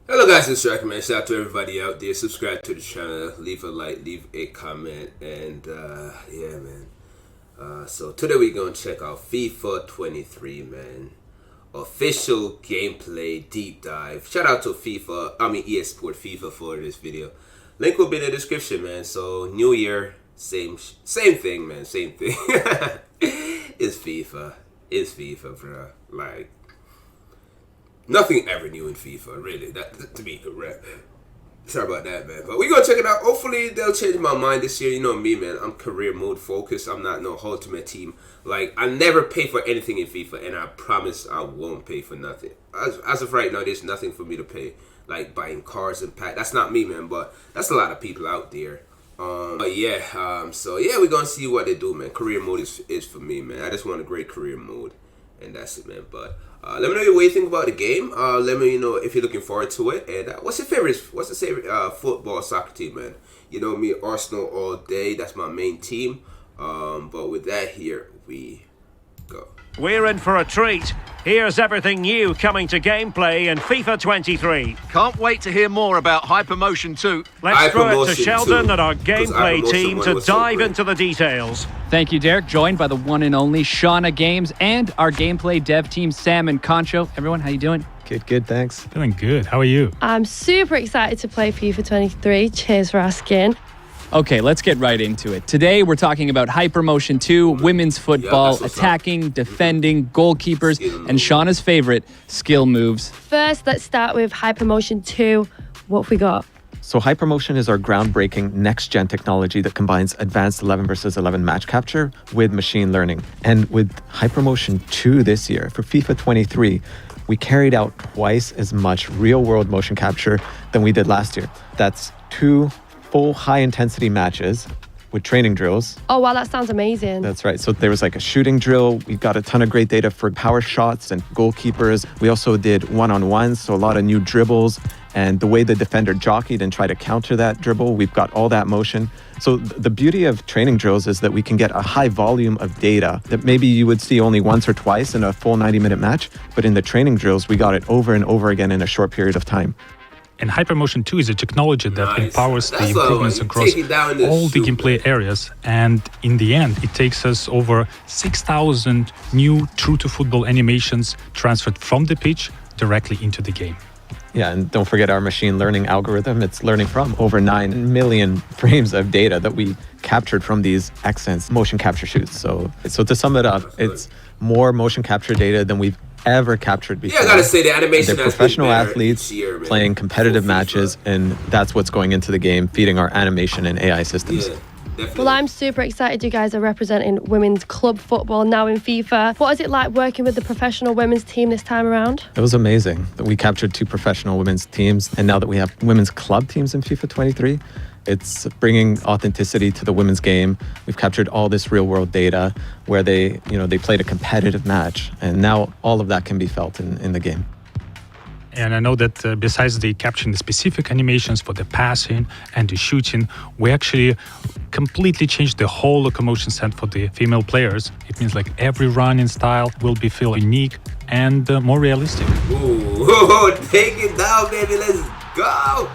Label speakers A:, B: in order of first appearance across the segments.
A: Hello guys, it's Shark Man. Shout out to everybody out there. Subscribe to the channel, leave a like, leave a comment, and yeah, man. So today we're gonna check out FIFA 23, man. Official gameplay deep dive. Shout out to EA Sport FIFA for this video. Link will be in the description, man. So new year, same thing, man. Same thing. It's FIFA. It's FIFA, bro. Like. Nothing ever new in FIFA, really. That to be correct. Sorry about that, man. But we gonna check it out. Hopefully they'll change my mind this year. You know me, man. I'm career mode focused. I'm not no ultimate team. Like I never pay for anything in FIFA, and I promise I won't pay for nothing. As of right now, there's nothing for me to pay. Like buying cars and pack. That's not me, man. But that's a lot of people out there. So yeah, we're gonna see what they do, man. Career mode is for me, man. I just want a great career mode. And that's it, man. But let me know what you think about the game. Let me know if you're looking forward to it. And what's the favorite football soccer team, man? You know me, Arsenal all day. That's my main team. But with that, here we go.
B: We're in for a treat. Here's everything new coming to gameplay in FIFA 23.
C: Can't wait to hear more about Hypermotion 2.
B: Let's throw it to Sheldon and our gameplay team to dive into the details.
D: Thank you, Derek. Joined by the one and only Shauna Games and our gameplay dev team, Sam and Concho. Everyone, how you doing?
E: Good, thanks.
F: Doing good. How are you?
G: I'm super excited to play FIFA 23. Cheers for asking.
D: Okay, let's get right into it. Today, we're talking about Hypermotion 2, women's football, attacking, defending, goalkeepers, and Shauna's favorite, skill moves.
G: First, let's start with Hypermotion 2. What have we got?
E: So Hypermotion is our groundbreaking next-gen technology that combines advanced 11 versus 11 match capture with machine learning. And with Hypermotion 2 this year, for FIFA 23, we carried out twice as much real-world motion capture than we did last year. That's 2 full high-intensity matches with training drills.
G: Oh, wow, that sounds amazing.
E: That's right. So there was like a shooting drill. We got a ton of great data for power shots and goalkeepers. We also did one-on-ones, so a lot of new dribbles. And the way the defender jockeyed and tried to counter that dribble, we've got all that motion. So the beauty of training drills is that we can get a high volume of data that maybe you would see only once or twice in a full 90-minute match. But in the training drills, we got it over and over again in a short period of time.
F: And Hypermotion 2 is a technology that empowers the improvements across all the gameplay areas. And in the end, it takes us over 6,000 new true-to-football animations transferred from the pitch directly into the game.
E: Yeah, and don't forget our machine learning algorithm. It's learning from over 9 million frames of data that we captured from these XSense motion capture shoots. So to sum it up, it's more motion capture data than we've ever captured before.
A: Yeah, I gotta say the animation.
E: They're professional athletes playing competitive matches, and that's what's going into the game, feeding our animation and AI systems.
A: Yeah. Definitely.
G: Well, I'm super excited you guys are representing women's club football now in FIFA. What is it like working with the professional women's team this time around?
E: It was amazing that we captured 2 professional women's teams, and now that we have women's club teams in FIFA 23, it's bringing authenticity to the women's game. We've captured all this real-world data where they played a competitive match, and now all of that can be felt in the game.
F: And I know that besides the capturing the specific animations for the passing and the shooting, we actually completely changed the whole locomotion set for the female players. It means like every running style will be feel unique and more realistic.
A: Ooh, take it down, baby. Let's go.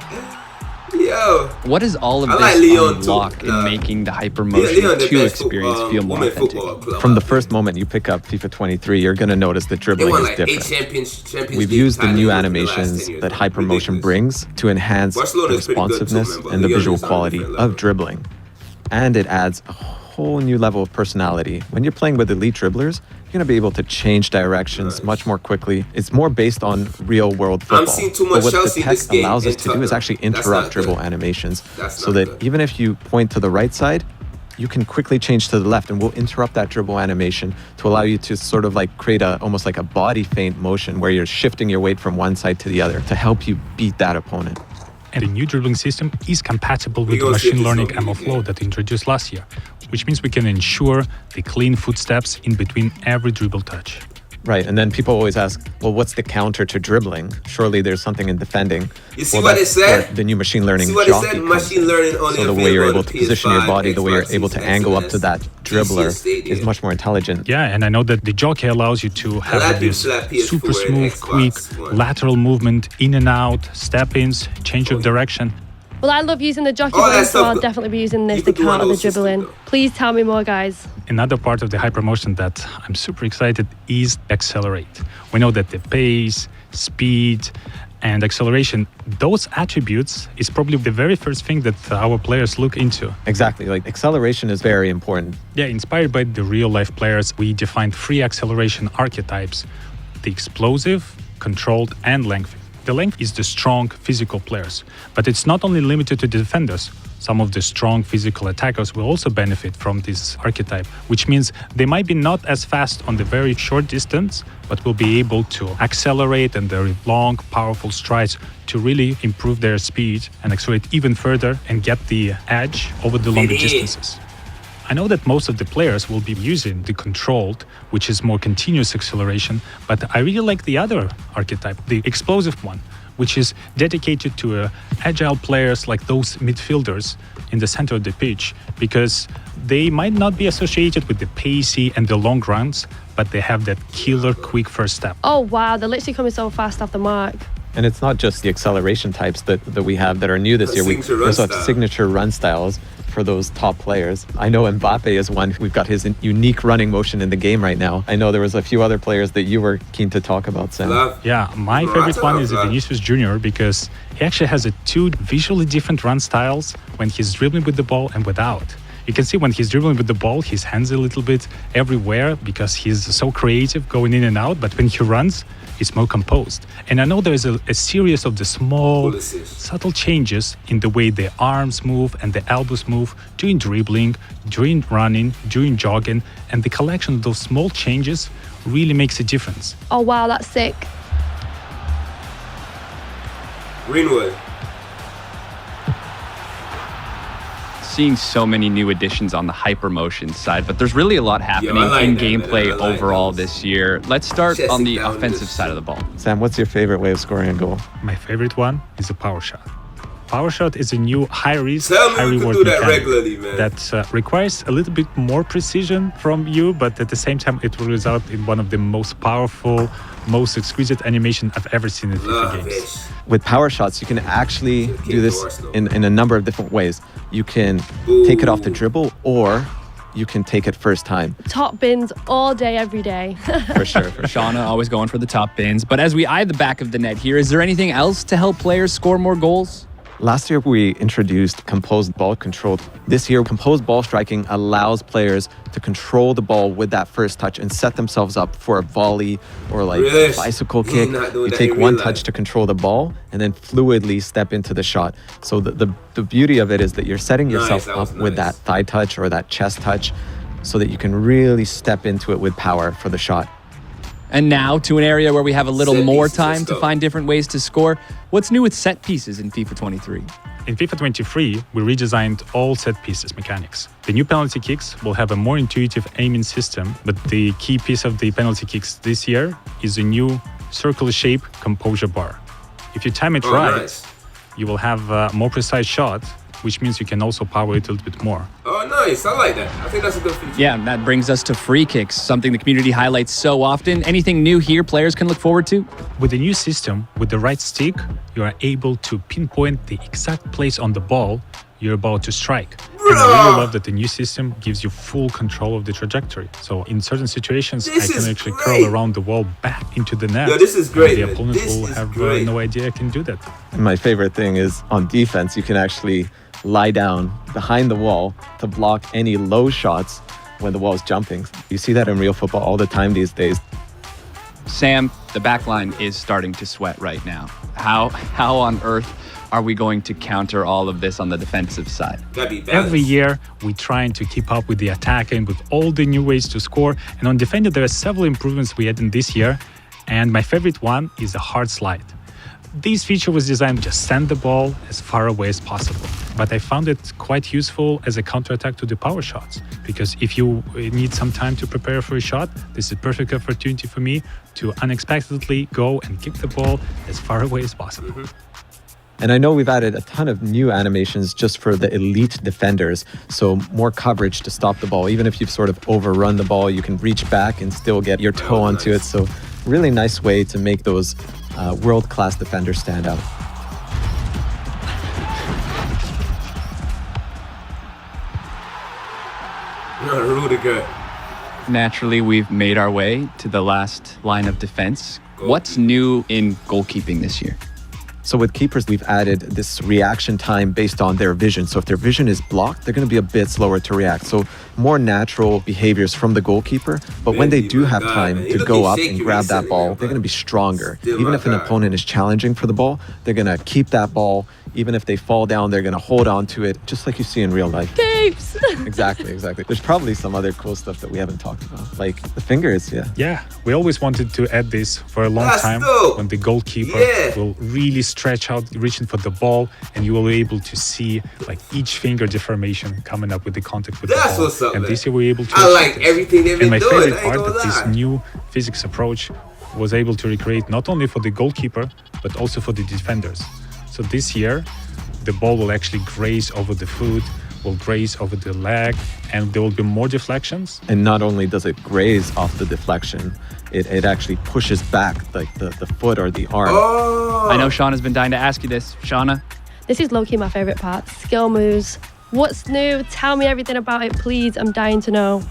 A: Yo.
D: What does all of
A: like
D: this
A: Leon
D: unlock
A: too.
D: in making the Hypermotion 2 experience feel more authentic?
E: From the first moment you pick up FIFA 23, you're going to notice the dribbling is different. We've used the new animations that Hypermotion brings to enhance the responsiveness and the visual quality of dribbling. And it adds a whole new level of personality. When you're playing with elite dribblers, you're going to be able to change directions much more quickly. It's more based on real-world football.
A: I'm seeing too much
E: but what
A: Chelsea
E: the tech
A: this game
E: allows us
A: in
E: to do is
A: Tottenham.
E: actually
A: That's
E: interrupt
A: not
E: dribble
A: good.
E: animations
A: That's
E: so
A: not
E: that
A: good.
E: even if you point to the right side, you can quickly change to the left and we'll interrupt that dribble animation to allow you to sort of like create almost like a body feint motion where you're shifting your weight from one side to the other to help you beat that opponent.
F: And the new dribbling system is compatible with the
A: gonna see
F: machine
A: this
F: learning
A: on
F: ML
A: video.
F: flow that introduced last year, which means we can ensure the clean footsteps in between every dribble touch.
E: Right, and then people always ask, well, what's the counter to dribbling? Surely there's something in defending.
A: You see what it said?
E: The new machine learning
A: See what it
E: jockey
A: said?
E: comes
A: Machine
E: in.
A: learning only
E: So the way you're able
A: available on
E: to
A: the
E: position your
A: PS5,
E: body, the way you're
A: Xbox
E: able to
A: Series
E: angle up
A: X,
E: to that
A: PC
E: dribbler
A: Stadia.
E: is much more intelligent.
F: Yeah, and I know that the jockey allows you to
A: lot of
F: have this
A: people have PS4
F: super
A: and
F: smooth,
A: Xbox
F: quick,
A: One.
F: lateral movement, in and out, step-ins, change of direction.
G: Well, I love using the jockey
A: All that
G: button, so
A: stuff
G: I'll
A: go-
G: definitely be using this
A: you
G: to
A: could do on
G: counter the
A: those systems,
G: dribbling.
A: though.
G: Please tell me more, guys.
F: Another part of the hypermotion that I'm super excited is accelerate. We know that the pace, speed, and acceleration, those attributes is probably the very first thing that our players look into.
E: Exactly, like acceleration is very important.
F: Yeah, inspired by the real-life players, we defined 3 acceleration archetypes: the explosive, controlled, and lengthy. The length is the strong physical players, but it's not only limited to defenders. Some of the strong physical attackers will also benefit from this archetype, which means they might be not as fast on the very short distance, but will be able to accelerate and their long, powerful strides to really improve their speed and accelerate even further and get the edge over the longer distances. I know that most of the players will be using the controlled, which is more continuous acceleration, but I really like the other archetype, the explosive one, which is dedicated to agile players like those midfielders in the center of the pitch, because they might not be associated with the pacey and the long runs, but they have that killer quick first step.
G: Oh, wow, they're literally coming so fast off the mark.
E: And it's not just the acceleration types that we have that are new this year. We
A: Signature run
E: also have
A: style.
E: signature run styles for those top players. I know Mbappe is one. We've got his unique running motion in the game right now. I know there was a few other players that you were keen to talk about, Sam.
A: Love.
F: Yeah, my favorite one is Vinicius Jr. because he actually has 2 visually different run styles when he's dribbling with the ball and without. You can see when he's dribbling with the ball, his hands a little bit everywhere because he's so creative going in and out. But when he runs, he's more composed. And I know there's a series of the small,
A: Cool assist.
F: subtle changes in the way the arms move and the elbows move during dribbling, during running, during jogging. And the collection of those small changes really makes a difference.
G: Oh, wow, that's sick.
A: Greenwood.
D: Seeing so many new additions on the hypermotion side, but there's really a lot happening
A: like
D: in
A: that, man.
D: gameplay
A: I like
D: overall
A: those.
D: this year. Let's start
A: Chasing
D: on the
A: down
D: offensive
A: this-
D: side of the ball.
E: Sam, what's your favorite way of scoring a goal?
F: My favorite one is a power shot. Power shot is a new high-risk,
A: Tell me we can
F: high-reward
A: do that
F: mechanic
A: regularly, man.
F: that requires a little bit more precision from you, but at the same time, it will result in one of the most powerful, most exquisite animation I've ever seen in FIFA
A: Love
F: games.
A: it.
E: With power shots, you can actually
A: Keep
E: do this
A: to Arsenal.
E: in a number of different ways. You can take it off the dribble, or you can take it first time.
G: Top bins all day, every day.
E: For sure.
D: Shauna always going for the top bins. But as we eye the back of the net here, is there anything else to help players score more goals?
E: Last year, we introduced composed ball control. This year, composed ball striking allows players to control the ball with that first touch and set themselves up for a volley or like
A: Really?
E: a bicycle
A: You're
E: kick.
A: not doing
E: You
A: that
E: take
A: in
E: one
A: real
E: touch
A: life.
E: to control the ball and then fluidly step into the shot. So the beauty of it is that you're setting yourself
A: that
E: up
A: was
E: with
A: nice.
E: that thigh touch or that chest touch so that you can really step into it with power for the shot.
D: And now to an area where we have a little
A: Set
D: more
A: pieces,
D: time
A: let's
D: to
A: go.
D: find different ways to score. What's new with set pieces in FIFA 23?
F: In FIFA 23, we redesigned all set pieces mechanics. The new penalty kicks will have a more intuitive aiming system, but the key piece of the penalty kicks this year is a new circular shape composure bar. If you time it
A: Oh,
F: right,
A: nice.
F: you will have a more precise shot, which means you can also power it a little bit more.
A: Oh, nice. I like that. I think that's a good feature.
D: Yeah, and that brings us to free kicks, something the community highlights so often. Anything new here players can look forward to?
F: With the new system, with the right stick, you are able to pinpoint the exact place on the ball you're about to strike. And I really love that the new system gives you full control of the trajectory. So in certain situations,
A: This
F: I can
A: is
F: actually
A: great.
F: curl around the wall back into the net.
A: Yo, this is
F: and
A: great,
F: the
A: man.
F: opponent
A: This
F: will
A: is
F: have
A: great.
F: no idea I can do that.
E: And my favorite thing is on defense, you can actually lie down behind the wall to block any low shots when the wall's jumping. You see that in real football all the time these days.
D: Sam, the back line is starting to sweat right now. How on earth are we going to counter all of this on the defensive side?
A: Gotta be balanced.
F: Every year, we're trying to keep up with the attacking, with all the new ways to score. And on defending, there are several improvements we had in this year. And my favorite one is a hard slide. This feature was designed to just send the ball as far away as possible. But I found it quite useful as a counterattack to the power shots, because if you need some time to prepare for a shot, this is a perfect opportunity for me to unexpectedly go and kick the ball as far away as possible.
E: And I know we've added a ton of new animations just for the elite defenders. So more coverage to stop the ball. Even if you've sort of overrun the ball, you can reach back and still get your toe onto it. So really nice way to make those world-class defenders stand out.
A: Rudiger.
D: Naturally, we've made our way to the last line of defense. What's new in goalkeeping this year?
E: So with keepers, we've added this reaction time based on their vision. So if their vision is blocked, they're going to be a bit slower to react. So more natural behaviors from the goalkeeper. But when they do have time to go up and grab that ball, they're going to be stronger. Even if an opponent is challenging for the ball, they're going to keep that ball. Even if they fall down, they're going to hold on to it, just like you see in real life.
G: Capes!
E: Exactly. There's probably some other cool stuff that we haven't talked about, like the fingers,
F: Yeah, we always wanted to add this for a long time, when the goalkeeper will really stretch out, reaching for the ball, and you will be able to see like each finger deformation coming up with the contact with the ball.
A: What's up,
F: and
A: man.
F: this year we were able to
A: I like everything they've been
F: and my
A: doing.
F: favorite part that this new physics approach was able to recreate not only for the goalkeeper, but also for the defenders. So this year, the ball will actually graze over the foot, will graze over the leg, and there will be more deflections.
E: And not only does it graze off the deflection, it actually pushes back like the foot or the arm.
D: I know Shauna's been dying to ask you this. Shauna?
G: This is low-key my favourite part. Skill moves. What's new? Tell me everything about it, please. I'm dying to know.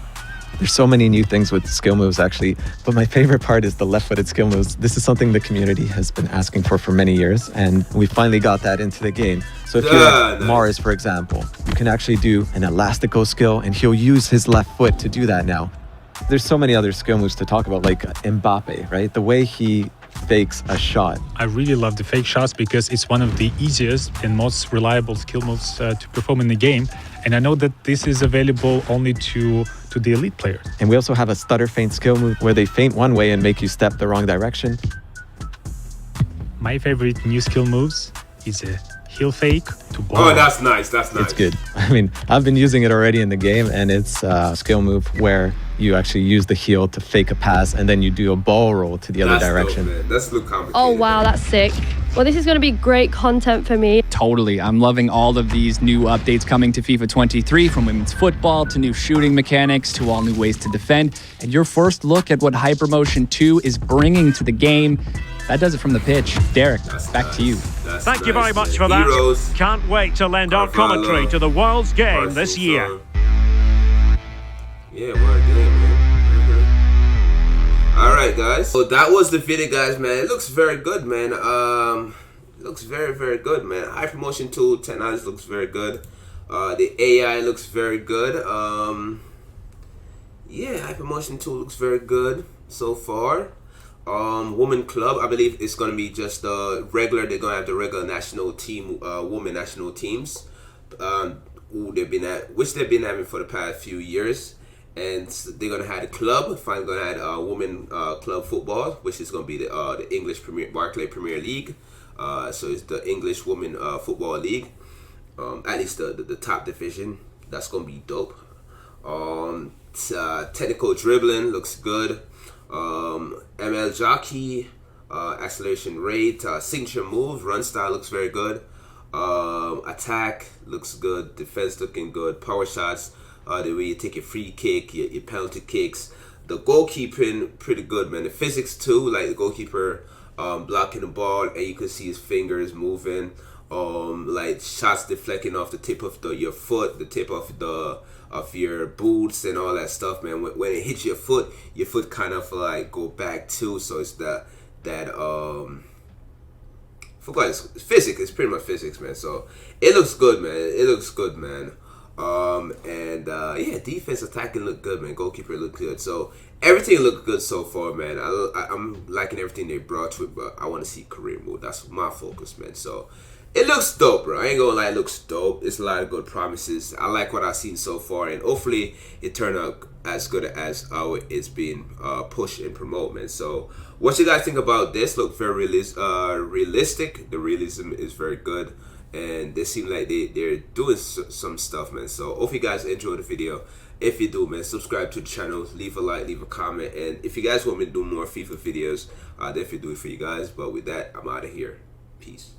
E: There's so many new things with skill moves, actually. But my favorite part is the left-footed skill moves. This is something the community has been asking for many years, and we finally got that into the game. So if you're like Mars, for example, you can actually do an elastico skill, and he'll use his left foot to do that now. There's so many other skill moves to talk about, like Mbappe, right? The way he fakes a shot.
F: I really love the fake shots because it's one of the easiest and most reliable skill moves to perform in the game. And I know that this is available only to the elite players.
E: And we also have a stutter feint skill move where they feint one way and make you step the wrong direction.
F: My favorite new skill moves is a heel fake to ball.
A: Oh, that's nice.
E: It's good. I mean, I've been using it already in the game, and it's a skill move where you actually use the heel to fake a pass, and then you do a ball roll to the other direction.
A: Dope, man. That's look complicated.
G: Oh, wow, that's sick. Well, this is going to be great content for me.
D: Totally. I'm loving all of these new updates coming to FIFA 23, from women's football to new shooting mechanics to all new ways to defend. And your first look at what Hypermotion 2 is bringing to the game. That does it from the pitch. Derek, back to you.
B: Thank you very much for that. Can't wait to lend our commentary to the world's game this year.
A: Yeah, what a game, man. All right, guys. So that was the video, guys, man. It looks very good, man. It looks very, very good, man. Hypermotion 2 technology looks very good. The AI looks very good. Yeah, Hypermotion 2 looks very good so far. Women club, I believe it's gonna be just regular. They're gonna have the regular national team, women national teams, which they've been having for the past few years. And they're gonna have the club. Finally, gonna have women club football, which is gonna be the English Barclays Premier League. So it's the English Women Football League. At least the top division. That's gonna be dope. Technical dribbling looks good. ML jockey, acceleration rate, signature moves, run style looks very good. Attack looks good. Defense looking good. Power shots. The way you take your free kick, your penalty kicks. The goalkeeping, pretty good, man. The physics too, like the goalkeeper blocking the ball, and you can see his fingers moving. Like shots deflecting off the tip of your foot, the tip of your boots and all that stuff, man. When it hits your foot kind of like go back too. So it's forgot it's physics. It's pretty much physics, man. So it looks good, man. It looks good, man. Yeah, defense, attacking look good, man. Goalkeeper look good. So everything looked good so far, man. I'm liking everything they brought to it, but I want to see career mode. That's my focus, man. So it looks dope, bro. I ain't gonna lie, it looks dope. It's a lot of good promises. I like what I've seen so far, and hopefully it turned out as good as how it's being pushed and promoted, man. So, what you guys think about this? Look very realistic. The realism is very good, and they seem like they're doing some stuff, man. So, hope you guys enjoyed the video. If you do, man, subscribe to the channel, leave a like, leave a comment, and if you guys want me to do more FIFA videos, I'll definitely do it for you guys. But with that, I'm out of here. Peace.